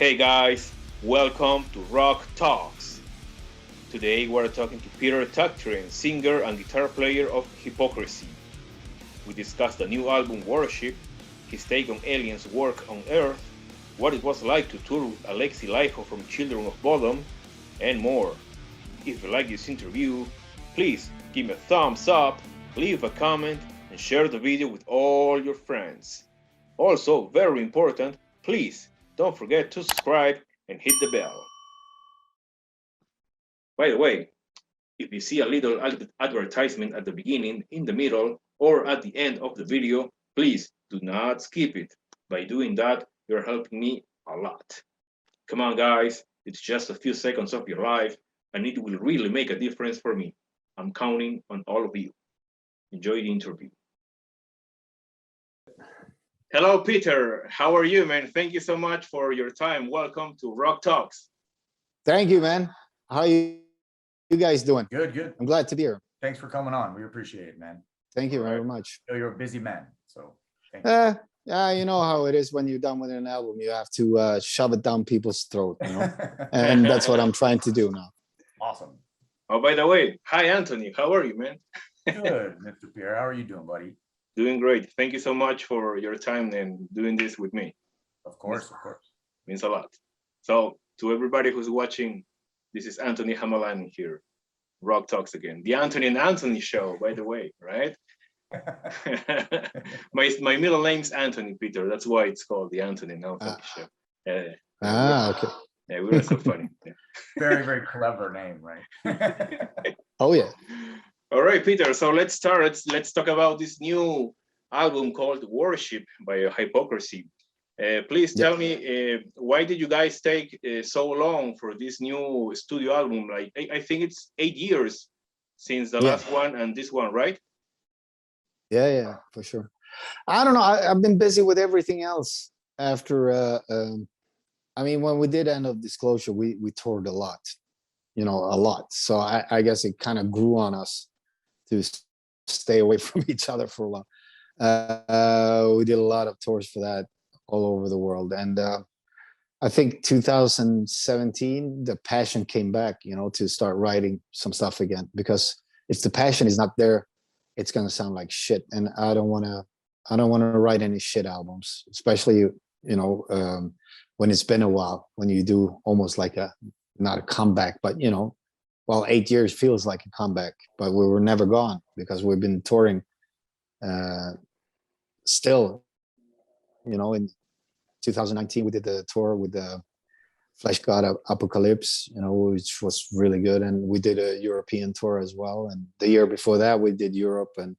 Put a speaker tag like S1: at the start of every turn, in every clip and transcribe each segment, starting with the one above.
S1: Hey guys, welcome to Rock Talks. Today we're talking to Pierre, Tägtgren, singer and guitar player of Hypocrisy. We discussed the new album Worship, his take on aliens' work on Earth, what it was like to tour with Alexi Laiho from Children of Bodom, and more. If you like this interview, please give me a thumbs up, leave a comment, and share the video with all your friends. Also, very important, please don't forget to subscribe and hit the bell. By the way, if you see a little advertisement at the beginning, in the middle, or at the end of the video, please do not skip it. By doing that, you're helping me a lot. Come on, guys, it's just a few seconds of your life, and it will really make a difference for me. I'm counting on all of you. Enjoy the interview. Hello, Peter. How are you, man? Thank you so much for your time. Welcome to Rock Talks.
S2: Thank you, man. How you guys doing?
S3: Good, good.
S2: I'm glad to be here.
S3: Thanks for coming on. We appreciate it, man.
S2: Thank you very much.
S3: I know you're a busy man, so thank you.
S2: Yeah, you know how it is when you're done with an album. You have to shove it down people's throat, you know? And that's what I'm trying to do now.
S3: Awesome.
S1: Oh, by the way, hi, Anthony. How are you, man?
S3: Good, Mr. Pierre. How are you doing, buddy?
S1: Doing great. Thank you so much for your time and doing this with me.
S3: Of course, of course.
S1: Means a lot. So to everybody who's watching, this is Anthony Hamalan here. Rock Talks again. The Anthony and Anthony show, by the way, right? my middle name's Anthony, Peter. That's why it's called the Anthony and Anthony show.
S2: Okay.
S1: Yeah, we were so funny. Yeah.
S3: Very, very clever name, right?
S2: Oh, yeah.
S1: All right, Peter. So let's start. Let's talk about this new album called Worship by Hypocrisy. Please tell me, why did you guys take so long for this new studio album? Like, I think it's 8 years since the last one and this one, right?
S2: Yeah, for sure. I don't know. I've been busy with everything else after. I mean, when we did End of Disclosure, we toured a lot, a lot. So I guess it kind of grew on us to stay away from each other for a while. We did a lot of tours for that all over the world. And I think 2017, the passion came back, to start writing some stuff again, because if the passion is not there, it's going to sound like shit. And I don't want to write any shit albums, especially, when it's been a while, when you do almost like not a comeback, but, 8 years feels like a comeback, but we were never gone because we've been touring still, in 2019, we did the tour with the Flesh God Apocalypse, which was really good. And we did a European tour as well. And the year before that, we did Europe. And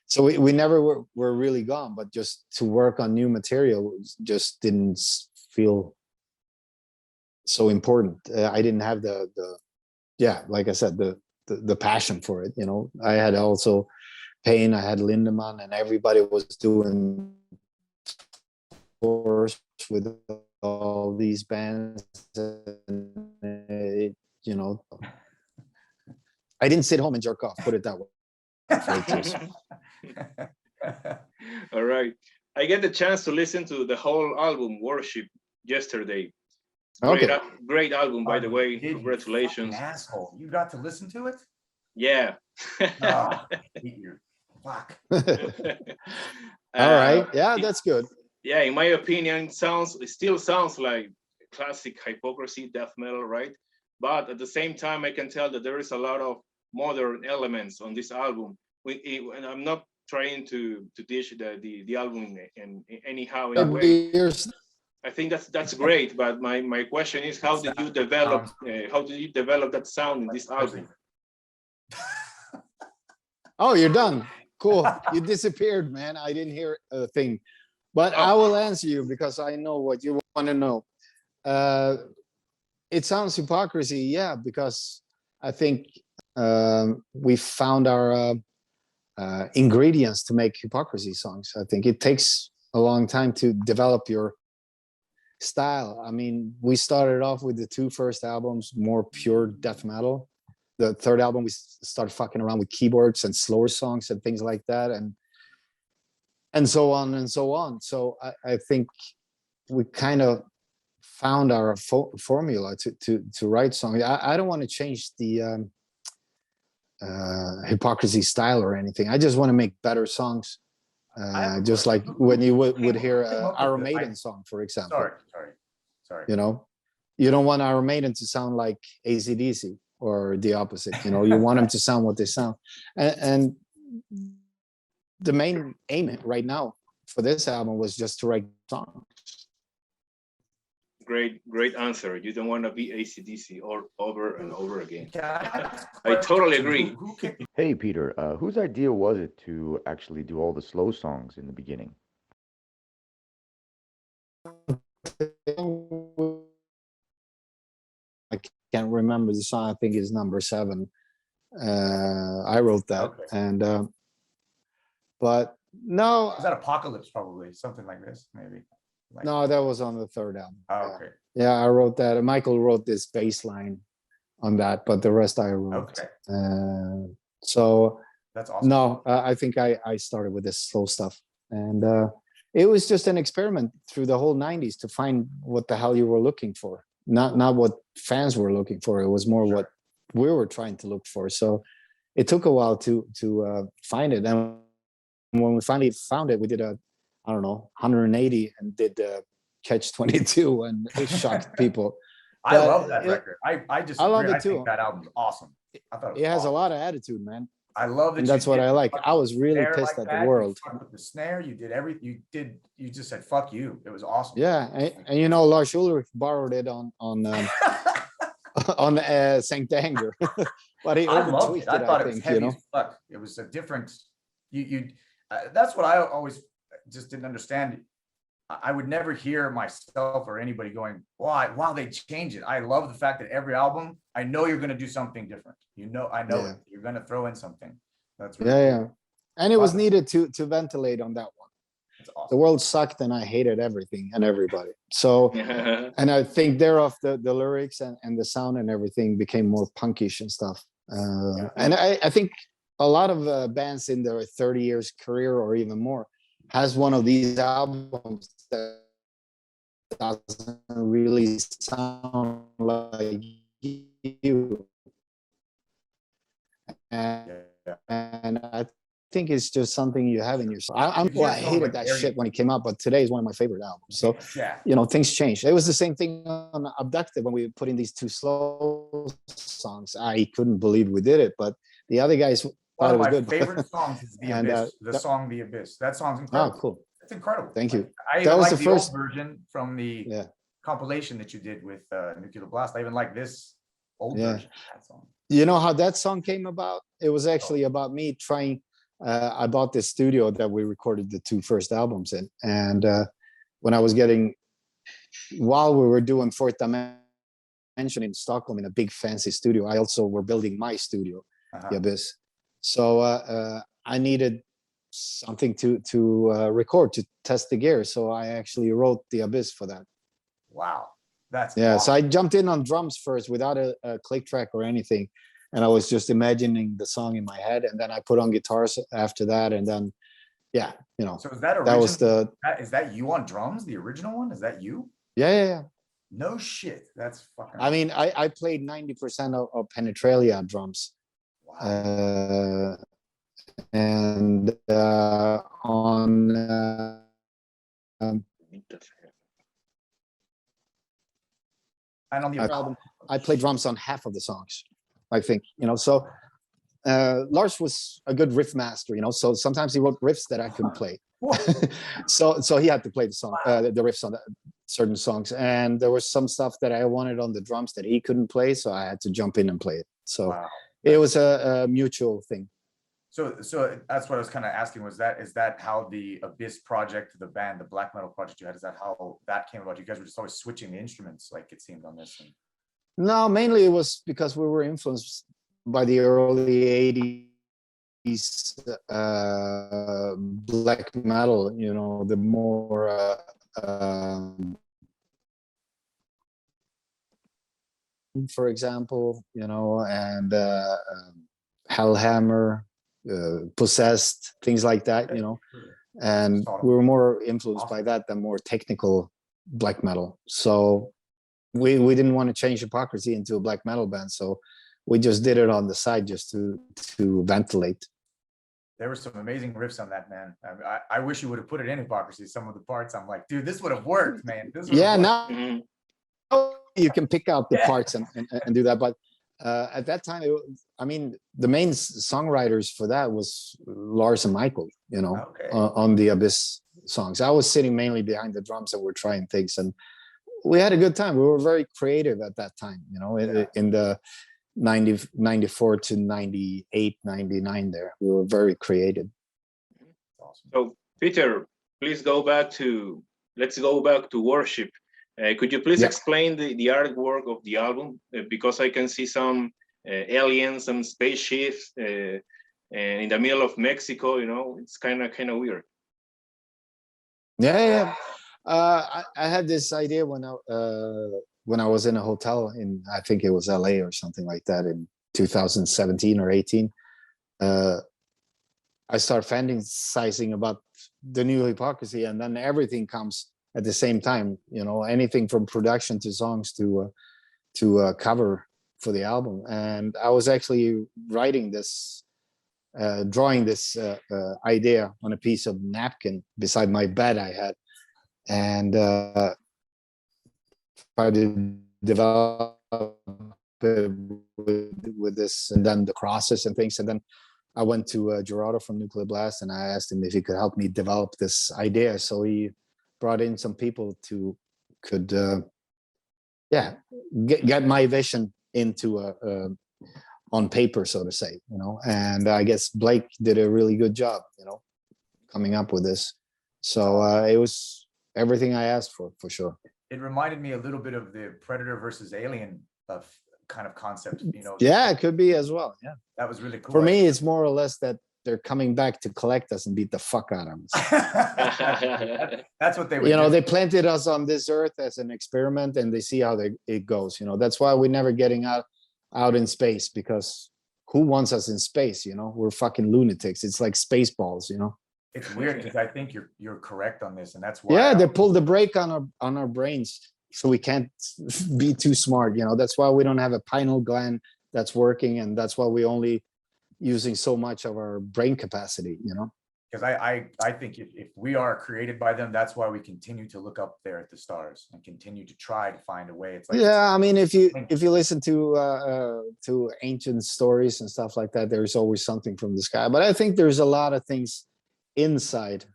S2: so we never were really gone, but just to work on new material just didn't feel so important. I didn't have like I said, the passion for it. I had also Pain, I had Lindemann, and everybody was doing tours with all these bands. And I didn't sit home and jerk off, put it that way.
S1: All right. I get the chance to listen to the whole album Worship yesterday. Great album, by the way. Congratulations.
S3: You asshole. You got to listen to it?
S1: Yeah.
S3: Fuck.
S2: All right. Yeah, that's good.
S1: Yeah, in my opinion, it still sounds like classic Hypocrisy death metal, right? But at the same time, I can tell that there is a lot of modern elements on this album. And I'm not trying to dish the album in anyhow in a way. I think that's great. But my question is, how did you develop that sound in this album?
S2: Oh, you're done. Cool. You disappeared, man. I didn't hear a thing. But I will answer you because I know what you want to know. It sounds Hypocrisy, yeah, because I think we found our ingredients to make Hypocrisy songs. I think it takes a long time to develop your style. I mean, we started off with the two first albums, more pure death metal. The third album, we started fucking around with keyboards and slower songs and things like that. And so on and so on. So I think we kind of found our formula to write songs. I don't want to change the Hypocrisy style or anything. I just want to make better songs. Just like when you would hear Iron Maiden song, for example.
S3: Sorry.
S2: You know, you don't want Iron Maiden to sound like AC/DC or the opposite. You know, you want them to sound what they sound. And the main aim right now for this album was just to write songs.
S1: Great answer. You don't want to be AC/DC all over and over again. I totally agree.
S4: Hey, Peter, whose idea was it to actually do all the slow songs in the beginning?
S2: I can't remember the song. I think it's number 7. I wrote that,
S3: Okay.
S2: and but no,
S3: Is that Apocalypse? Probably something like this, maybe. Like,
S2: no, that was on the 3rd album.
S3: oh, okay.
S2: Yeah, I wrote that. And Michael wrote this bass line on that, but the rest I wrote.
S3: Okay.
S2: So
S3: That's awesome.
S2: no, I think I started with this slow stuff, and it was just an experiment through the whole 90s to find what the hell you were looking for, not what fans were looking for. It was more what we were trying to look for. So it took a while to find it, and when we finally found it, we did 180 and did Catch 22, and it shocked people.
S3: I love that record. I just
S2: love it
S3: I
S2: too.
S3: think that album's awesome. I thought
S2: It has a
S3: awesome.
S2: lot of attitude, man.
S3: I love that.
S2: And that's what I like. I was really
S3: snare
S2: pissed
S3: like
S2: at
S3: that.
S2: the
S3: You
S2: world.
S3: fucked with the snare, you did everything. You just said fuck you. It was awesome.
S2: Yeah, and you know, Lars Ulrich borrowed it on Saint Anger, but he
S3: I loved
S2: overtweaked
S3: it. I thought it was
S2: think,
S3: heavy
S2: you know.
S3: as fuck. It was a different. That's what I always just didn't understand. I would never hear myself or anybody going, "Why? Wow, they change it." I love the fact that every album, I know you're going to do something different. I know
S2: Yeah.
S3: it. You're going to throw in something. That's
S2: Yeah,
S3: really
S2: yeah.
S3: cool.
S2: And it was
S3: Wow.
S2: needed to ventilate on that one.
S3: That's
S2: The
S3: awesome.
S2: world sucked, and I hated everything and everybody. So, and I think thereof the lyrics and the sound and everything became more punkish and stuff. And I think a lot of bands in their 30 years career or even more has one of these albums that doesn't really sound like you. And I think it's just something you have in yourself. I hated that shit when it came out, but today is one of my favorite albums. So, you know, things changed. It was the same thing on Abducted when we put in these 2 slow songs. I couldn't believe we did it, but the other guys
S3: One
S2: thought it
S3: of
S2: was
S3: my
S2: good.
S3: favorite songs is The
S2: And,
S3: Abyss. The song The Abyss. That song's
S2: Oh,
S3: incredible.
S2: cool.
S3: It's incredible.
S2: Thank you.
S3: I
S2: That
S3: even
S2: was
S3: like
S2: the
S3: the
S2: first-
S3: old version from the
S2: Yeah.
S3: compilation that you did with Nuclear Blast. I even like this old
S2: Yeah.
S3: version of that song.
S2: You know how that song came about? It was actually about me trying. I bought this studio that we recorded the 2 first albums in, and when I was while we were doing Fourth Dimension in Stockholm in a big fancy studio, I also were building my studio, The Abyss. So I needed something to record, to test the gear. So I actually wrote The Abyss for that.
S3: Wow. That's
S2: Yeah,
S3: awesome.
S2: so I jumped in on drums first without a click track or anything, and I was just imagining the song in my head, and then I put on guitars after that, and then yeah, you know.
S3: So is that
S2: that was
S3: original? Is that you on drums? The original one? Is that you?
S2: Yeah.
S3: No shit. That's fucking.
S2: I mean, I played 90% of Penetralia drums,
S3: wow.
S2: and on
S3: And on the
S2: album, I played drums on half of the songs, I think, you know. So Lars was a good riff master, you know, so sometimes he wrote riffs that I couldn't play. so he had to play the song, the riffs on certain songs, and there was some stuff that I wanted on the drums that he couldn't play, so I had to jump in and play it. So it was a mutual thing.
S3: So that's what I was kind of asking, is that how the Abyss project, the band, the black metal project you had, is that how that came about? You guys were just always switching the instruments, like it seemed on this.
S2: No, mainly it was because we were influenced by the early 80s black metal, you know, the more for example, you know, and Hellhammer, Possessed, things like that, you know. And we were more influenced by that than more technical black metal. So we didn't want to change Hypocrisy into a black metal band. So we just did it on the side just to ventilate.
S3: There were some amazing riffs on that, man. I wish you would have put it in Hypocrisy. Some of the parts, I'm like, dude, this would have worked, man. This
S2: Yeah,
S3: now
S2: you can pick out the parts and do that. But at that time, I mean, the main songwriters for that was Lars and Michael, you know, on the Abyss songs. I was sitting mainly behind the drums and we're trying things, and we had a good time. We were very creative at that time, you know, in the 94 to 98, 99 there. We were very creative.
S3: awesome.
S1: So Peter, please let's go back to Worship. Could you please explain the artwork of the album? Because I can see some aliens, some spaceships, and in the middle of Mexico, you know, it's kind of weird.
S2: Yeah. I had this idea when I was in a hotel in, I think it was LA or something like that, in 2017 or 18. I start fantasizing about the new Hypocrisy, and then everything comes at the same time, you know, anything from production to songs to cover for the album. And I was actually writing this, drawing this idea on a piece of napkin beside my bed I had, and tried to develop it with this, and then the crosses and things. And then I went to Gerardo from Nuclear Blast, and I asked him if he could help me develop this idea. So he brought in some people could get my vision into on paper, so to say, you know. And I guess Blake did a really good job, you know, coming up with this. So it was everything I asked for sure.
S3: It reminded me a little bit of the Predator versus Alien of kind of concept, you know.
S2: Yeah, it could be as well. Yeah,
S3: that was really cool.
S2: For me, it's more or less that they're coming back to collect us and beat the fuck out of us.
S3: That's what they would,
S2: you know, they planted us on this earth as an experiment, and they see how it goes. You know, that's why we're never getting out in space, because who wants us in space? You know, we're fucking lunatics. It's like Spaceballs, you know.
S3: It's weird because I think you're correct on this, and that's why
S2: they pulled the brake on our brains, so we can't be too smart. You know, that's why we don't have a pineal gland that's working, and that's why we only using so much of our brain capacity. You know,
S3: because I think if we are created by them, that's why we continue to look up there at the stars and continue to try to find a way. It's like,
S2: I mean, if you listen to ancient stories and stuff like that, there's always something from the sky. But I think there's a lot of things inside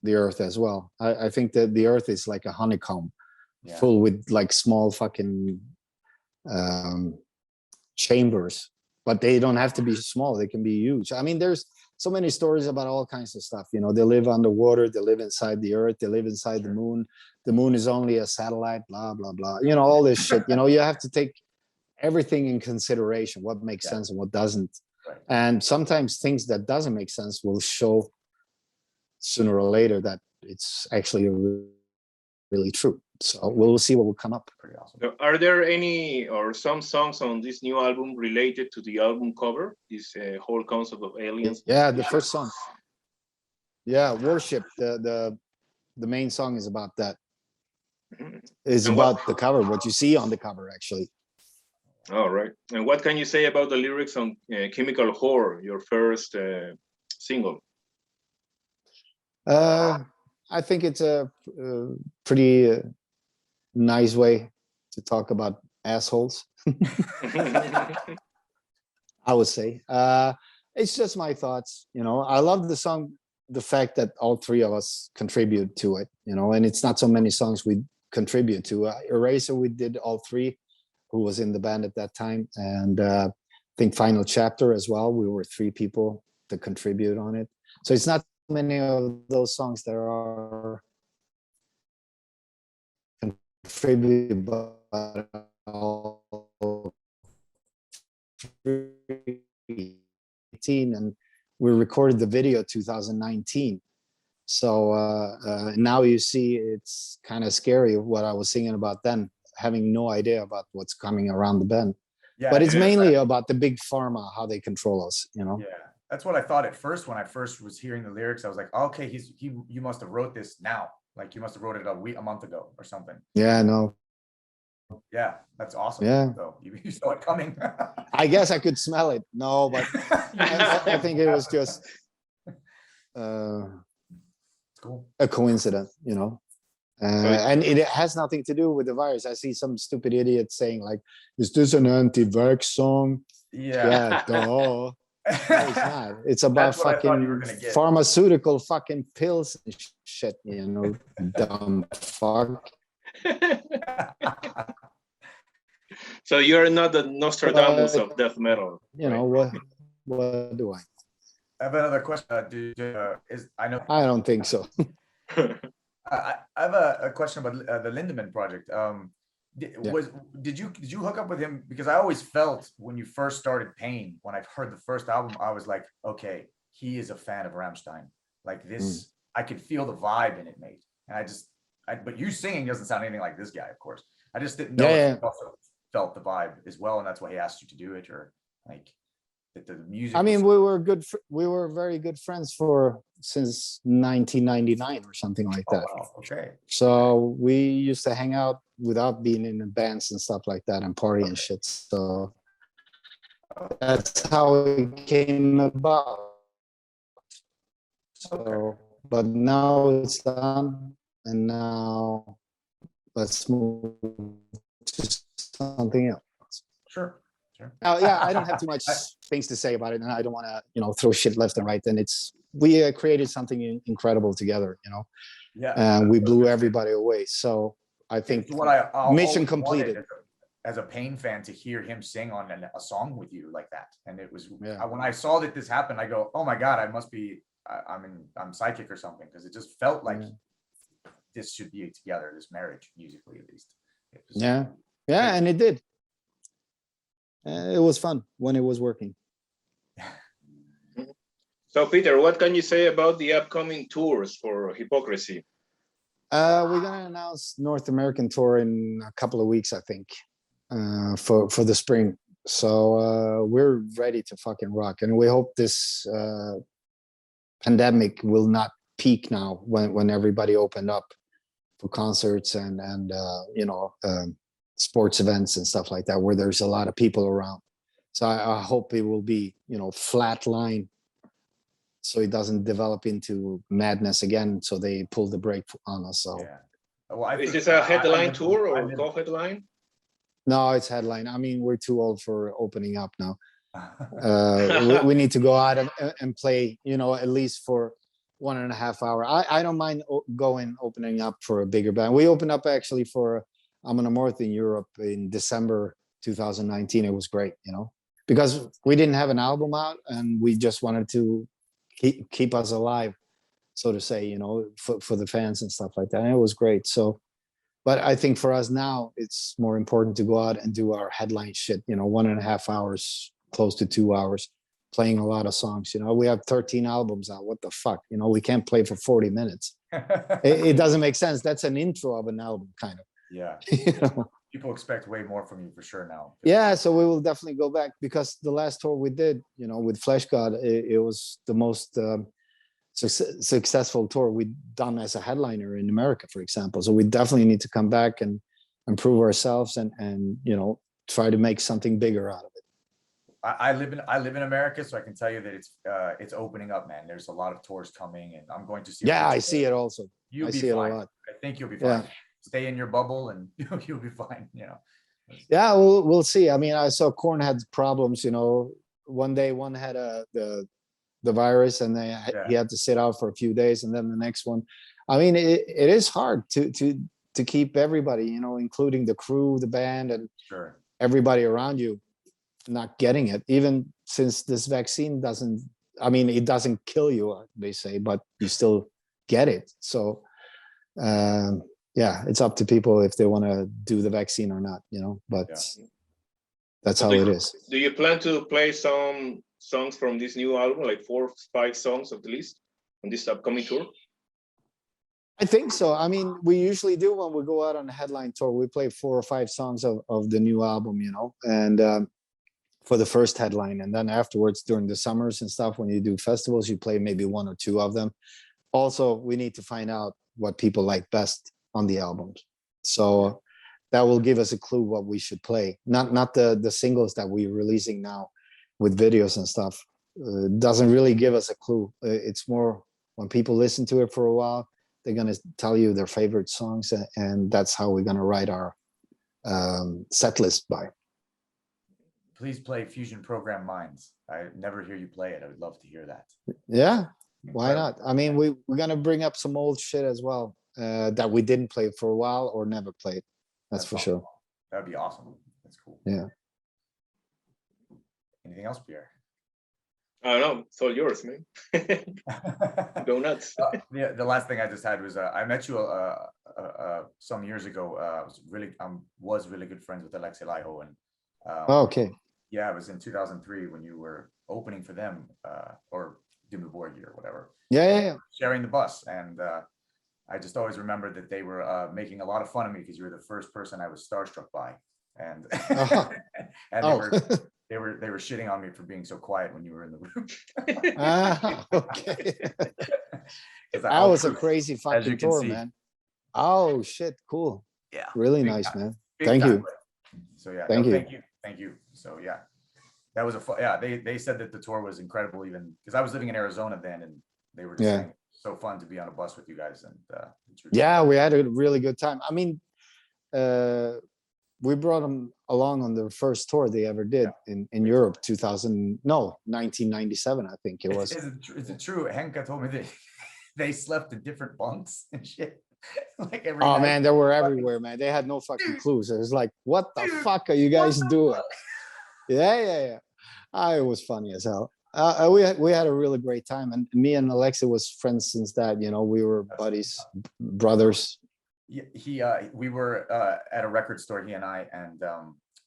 S2: the earth as well. I think that the earth is like a honeycomb, full with like small fucking chambers, but they don't have to be small. They can be huge. I mean, there's so many stories about all kinds of stuff. You know, they live underwater, they live inside the earth, they live inside the moon. The moon is only a satellite, blah, blah, blah. You know, all this shit. You know, you have to take everything in consideration, what makes sense and what doesn't.
S3: Right.
S2: And sometimes things that doesn't make sense will show sooner or later that it's actually really true. So we'll see what will come up.
S3: Pretty awesome.
S1: So are there any or some songs on this new album related to the album cover, this whole concept of aliens?
S2: Yeah, the first song. Yeah, Worship. The main song is about that. It's about the cover, what you see on the cover, actually.
S1: All right. And what can you say about the lyrics on Chemical Whore, your first single?
S2: I think it's a pretty nice way to talk about assholes. I would say. It's just my thoughts, you know. I love the song, the fact that all three of us contribute to it, you know, and it's not so many songs we contribute to. Eraser, we did all three, who was in the band at that time, and I think Final Chapter as well. We were three people to contribute on it. So it's not many of those songs that are contributed by all 18, and we recorded the video 2019. So now you see it's kind of scary what I was singing about then, having no idea about what's coming around the bend. Yeah, but it's mainly about the big pharma, how they control us, you know.
S3: Yeah, that's what I thought at first when I first was hearing the lyrics. I was like, okay, you must have wrote this now, Like you must have wrote it a month ago or something.
S2: Yeah, no.
S3: Yeah, that's awesome.
S2: Yeah.
S3: So you saw it coming.
S2: I guess I could smell it. No, but I think it was just
S3: cool.
S2: a coincidence, you know. And it has nothing to do with the virus. I see some stupid idiot saying like, "Is this an anti-vax song?"
S3: Yeah.
S2: Duh. No, it's not. It's about
S3: That's what I thought you were
S2: fucking
S3: gonna get.
S2: pharmaceutical fucking pills and shit, you know, dumb fuck.
S1: So you're not the Nostradamus of death metal.
S2: You know what do I?
S3: I have another question.
S2: I don't think so.
S3: I have a question about the Lindemann project. Did you hook up with him? Because I always felt when you first started Pain, when I heard the first album, I was like, okay, he is a fan of Rammstein. Like this, I could feel the vibe in it, mate. And but you singing doesn't sound anything like this guy, of course. I just didn't know if you also felt the vibe as well, and that's why he asked you to do it, or like that the music.
S2: I mean, we were very good friends since 1999 or something like that.
S3: Oh, wow. Okay.
S2: So we used to hang out without being in the bands and stuff like that and party and shit. So that's how it came about. So, but now it's done, and now let's move to something else.
S3: Sure.
S2: Yeah, I don't have too much things to say about it, and I don't want to, throw shit left and right. And we created something incredible together,
S3: Yeah.
S2: And we blew everybody away. So I think mission completed.
S3: As a Pain fan, to hear him sing on a song with you like that, and it was when I saw that this happened, I go, oh my god, I must be I'm psychic or something, because it just felt like this should be together, this marriage, musically at least.
S2: And it did. It was fun when it was working.
S1: So Peter, what can you say about the upcoming tours for Hypocrisy?
S2: We're gonna announce North American tour in a couple of weeks, I think, for the spring. So we're ready to fucking rock, and we hope this pandemic will not peak now when everybody opened up for concerts and sports events and stuff like that, where there's a lot of people around. So I hope it will be, flat line, so it doesn't develop into madness again. So they pull the brake on us. So
S1: is this a headline tour or co-headline?
S2: No, it's headline. I mean, we're too old for opening up now. We need to go out and play, at least for 1.5 hours. I don't mind opening up for a bigger band. We opened up actually for Amon Amarth in Europe in December 2019. It was great, because we didn't have an album out, and we just wanted to keep us alive, so to say, for the fans and stuff like that. And it was great. So, but I think for us now, it's more important to go out and do our headline shit, 1.5 hours, close to 2 hours, playing a lot of songs. We have 13 albums out. What the fuck? We can't play for 40 minutes. It doesn't make sense. That's an intro of an album, kind of.
S3: Yeah. People expect way more from you for sure now.
S2: Yeah, so we will definitely go back, because the last tour we did, with Flesh God, it was the most successful tour we've done as a headliner in America, for example. So we definitely need to come back and improve ourselves and try to make something bigger out of it.
S3: I live in America, so I can tell you that it's opening up, man. There's a lot of tours coming, and I'm going to see.
S2: Yeah, I see it also.
S3: I see it a lot. I think you'll be fine. Stay in your bubble, and you'll be fine.
S2: Yeah, we'll see. I mean, I saw Korn had problems. One day one had the virus, and he had to sit out for a few days, and then the next one. I mean, it is hard to keep everybody, including the crew, the band, and everybody around you, not getting it. Even since this vaccine it doesn't kill you, they say, but you still get it. So. It's up to people if they want to do the vaccine or not, but that's how it is.
S1: Do you plan to play some songs from this new album, like 4 or 5 songs at least, on this upcoming tour?
S2: I think so. I mean, we usually do when we go out on a headline tour. We play 4 or 5 songs of the new album, and for the first headline. And then afterwards, during the summers and stuff, when you do festivals, you play maybe 1 or 2 of them. Also, we need to find out what people like best on the albums. So that will give us a clue what we should play. Not the singles that we're releasing now with videos and stuff. Doesn't really give us a clue. It's more when people listen to it for a while, they're gonna tell you their favorite songs, and that's how we're gonna write our set list by.
S3: Please play Fusion Program Minds. I never hear you play it. I would love to hear that.
S2: Yeah, why not? I mean, we're gonna bring up some old shit as well that we didn't play for a while or never played. That's for
S3: awesome.
S2: sure.
S3: That would be awesome. That's cool.
S2: Yeah.
S3: Anything else, Pierre?
S1: I don't know. It's all yours, man. Go nuts.
S3: The last thing I just had was I met you some years ago. I was really good friends with Alexi Laiho, and
S2: Okay.
S3: yeah, it was in 2003 when you were opening for them, or Dimmu Borgir or whatever.
S2: Yeah.
S3: Sharing the bus, and I just always remember that they were making a lot of fun of me because you were the first person I was starstruck by, and and they were shitting on me for being so quiet when you were in the room.
S2: Okay. That was a crazy fucking tour, man. Oh shit, cool.
S3: Yeah.
S2: Really
S3: Big
S2: nice,
S3: time.
S2: man.
S3: Big
S2: Thank
S3: time.
S2: you.
S3: So yeah,
S2: Thank you.
S3: thank you. So yeah, that was they said that the tour was incredible, even because I was living in Arizona then, and they were just saying so fun to be on a bus with you guys, and
S2: yeah, we had a really good time. I mean, we brought them along on the first tour they ever did in Europe, 1997, I think it was.
S3: Is it true? Henka told me that they slept in different bunks and shit. Like every
S2: oh
S3: night.
S2: Man, they were everywhere, man. They had no fucking clues. It was like, what the fuck are you guys doing? Yeah. It was funny as hell. We had a really great time, and me and Alexi was friends since that. You know, we were buddies, brothers.
S3: We were at a record store, he and I, and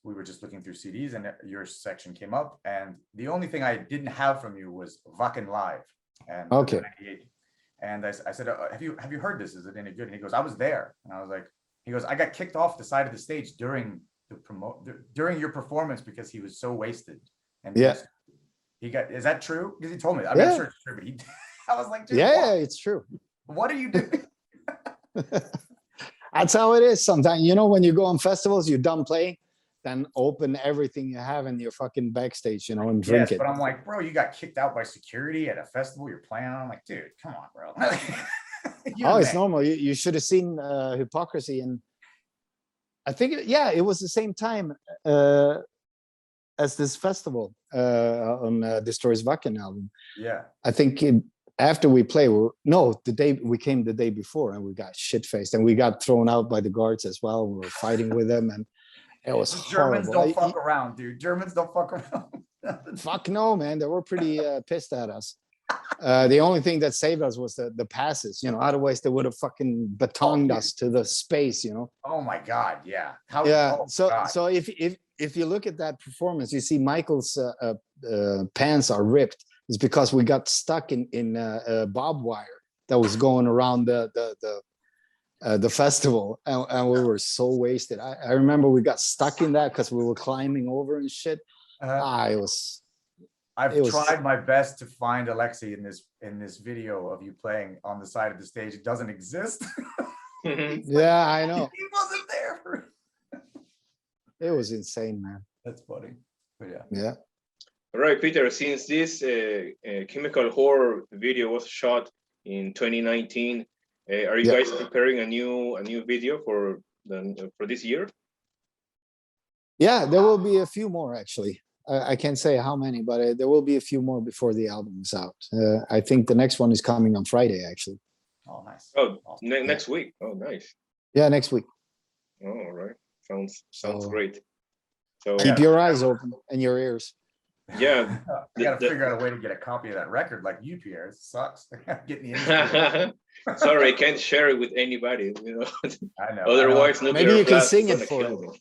S3: we were just looking through CDs, and your section came up, and the only thing I didn't have from you was Wacken Live. And
S2: okay.
S3: And I said, have you heard this? Is it any good? And he goes, I was there. And I was like, he goes, I got kicked off the side of the stage during your performance because he was so wasted. And he got, is that true? Because he told me, I'm not sure it's true, but I was like, dude,
S2: it's true.
S3: What are you doing?
S2: That's how it is sometimes. You know, when you go on festivals, you're done playing, then open everything you have in your fucking backstage, you know, and drink it.
S3: But I'm like, bro, you got kicked out by security at a festival you're playing on. I'm like, dude, come on, bro.
S2: It's normal. You should have seen Hypocrisy, and I think it was the same time as this festival on Destroys Wacken album.
S3: Yeah,
S2: I think after we play, the day before, and we got shit faced, and we got thrown out by the guards as well. We were fighting with them, and it was
S3: Germans
S2: horrible.
S3: don't fuck around, dude. Germans don't fuck around.
S2: Fuck no, man. They were pretty pissed at us. The only thing that saved us was the passes, you know, otherwise they would have fucking batoned us to the space, you know.
S3: Oh my God, yeah.
S2: So if you look at that performance, you see Michael's pants are ripped. It's because we got stuck in barbed wire that was going around the festival, and we were so wasted. I remember we got stuck in that because we were climbing over and shit.
S3: I've tried my best to find Alexi in this video of you playing on the side of the stage. It doesn't exist.
S2: Yeah, I know.
S3: He wasn't there.
S2: It was insane, man.
S3: That's funny. But
S2: yeah.
S1: All right, Peter, since this chemical horror video was shot in 2019, are you guys preparing a new video for this year? Yeah,
S2: there will be a few more, actually. I can't say how many, but there will be a few more before the album is out. I think the next one is coming on Friday, actually.
S3: Oh, nice.
S1: Oh, next week. Oh, nice.
S2: Yeah, next week.
S1: Oh, all right. Sounds great. So
S2: keep your eyes open and your ears.
S1: Yeah.
S3: I gotta figure out a way to get a copy of that record like you, Pierre. It sucks. Getting the
S1: Sorry, I can't share it with anybody, you know.
S3: I know.
S1: Otherwise,
S2: maybe you can sing it for him.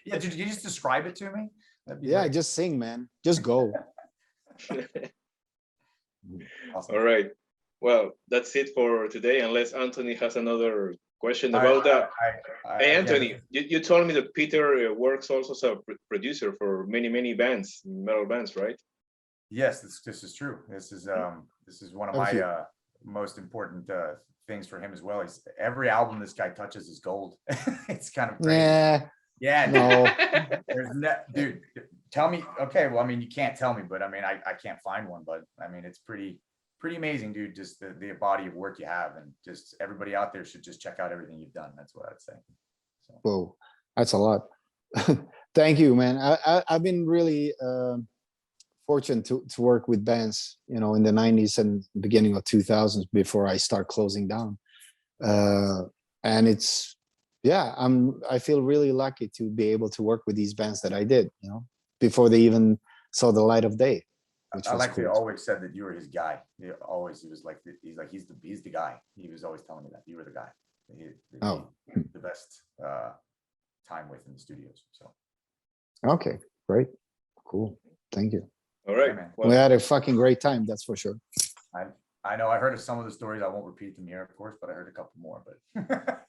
S3: Yeah, did you just describe it to me?
S2: Yeah, great. Just sing, man. Just go.
S3: Awesome.
S1: All right. Well, that's it for today, unless Anthony has another question about that. Hey, Anthony, you told me that Peter works also as a producer for many bands, metal bands, right?
S3: Yes, this is true. This is one of my most important things for him as well. He's every album this guy touches is gold. It's kind of crazy. Yeah,
S2: no.
S3: There's dude, tell me. Okay, well, I mean, you can't tell me, but I mean, I can't find one, but I mean, it's pretty amazing, dude. Just the body of work you have, and just everybody out there should just check out everything you've done. That's what I'd say. So.
S2: Whoa, that's a lot. Thank you, man. I've been really fortunate to work with bands, you know, in the 90s and beginning of 2000s before I start closing down. And it's, yeah, I feel really lucky to be able to work with these bands that I did, you know, before they even saw the light of day.
S3: I like cool. They always said that you were his guy. He was like, he's the guy. He was always telling me that you were the guy. The best time with in the studios. So.
S2: Okay, great, cool, thank you.
S1: All right,
S3: man.
S2: Well, we had a fucking great time, that's for sure.
S3: I know I heard of some of the stories. I won't repeat them here, of course, but I heard a couple more. But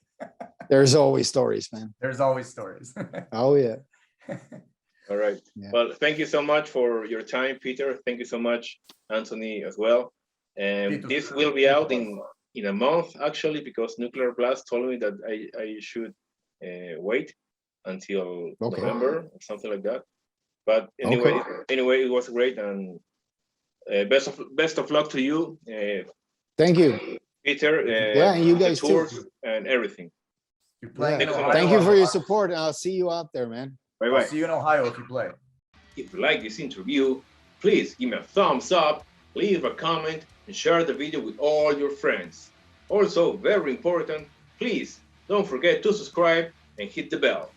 S2: there's always stories, man.
S3: There's always stories.
S2: Oh yeah.
S1: All right. Yeah. Well, thank you so much for your time, Peter. Thank you so much, Anthony, as well. And this will be out in a month, actually, because Nuclear Blast told me that I should wait until November or something like that. But anyway, it was great, and best of luck to you.
S2: Thank you,
S1: Peter.
S2: Yeah, and you guys too,
S1: and everything.
S2: Thank you for your support. I'll see you out there, man.
S1: Bye-bye.
S3: I'll see you in Ohio if you play.
S1: If you like this interview, please give me a thumbs up, leave a comment, and share the video with all your friends. Also, very important, please don't forget to subscribe and hit the bell.